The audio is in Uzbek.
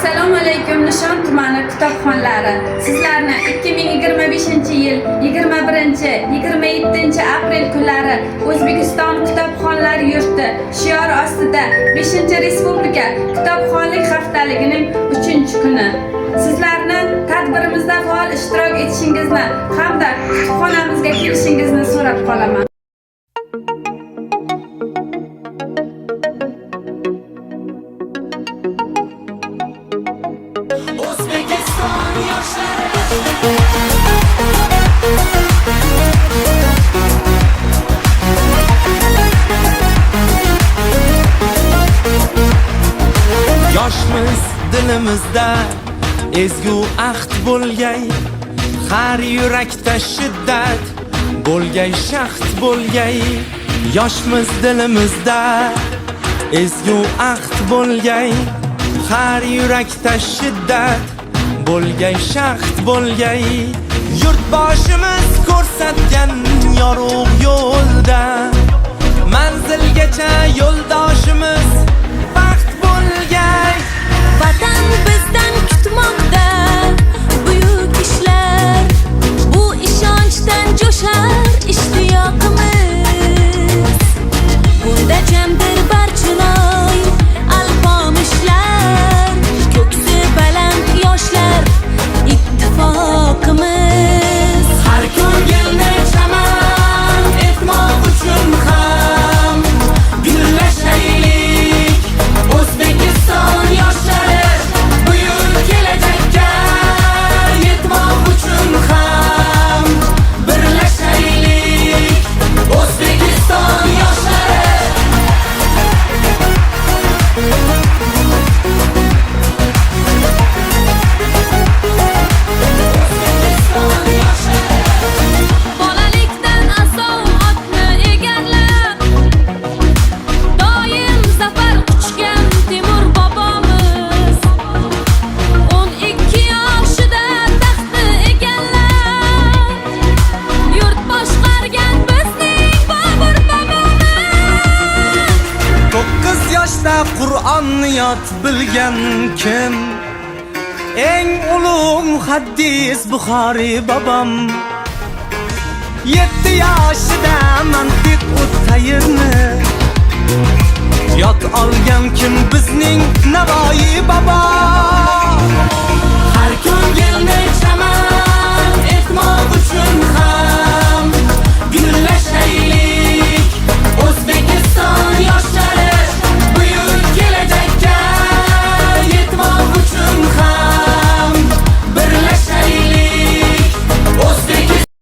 Assalomu alaykum Nishon tumani kitobxonlari. Sizlarni 2025-yil 21-27 aprel kunlari O'zbekiston kitobxonlari yurti shiori ostida 5-respublika kitobxonlik haftaligining 3-kuni. Sizlarni tadbirimizda faol ishtirok etishingizni hamda kutubxonamizga kelishingizni so'rab qolaman. O'zbekiston yoshlari Yoshmiz dilimizda ezgu ahd bo'lgay, har yurakda shiddat bo'lgay, shaxt bo'lgay. Yoshmiz dilimizda ezgu ahd bo'lgay, har yurakda shiddat bo'lgay, shaxt bo'lgay. Yurtboshimiz ko'rsatgan yorug' yo'lda manzilgacha yo'ldoshimiz baxt bo'lgay. Vatan bizdan kutmoqda buyuk ishlar, bu ishonchdan jo'shar ishtiyoqimiz. Bunda jamdir barchinoy alpomishlar, ko'ksi baland yoshlar ittifoqimiz. har ko'ngilni chaman etmoq uchun ham gullashaylik. O'zbekiston yoshlari buyuk kelajakka yetmoq uchun ham birlashaylik. O'zbekiston yoshlari Bolalikdan asov otni egarlab, doim zafar quchgan Temur bobomiz. 12 yoshida taxtni egallab, yurt boshqargan bizning Bobur bobomiz. 9 yoshda Qur'onni yod bilgan kim? Eng ulug' muhaddis Buxoriy bobom. 7 yoshida mantiq tayirni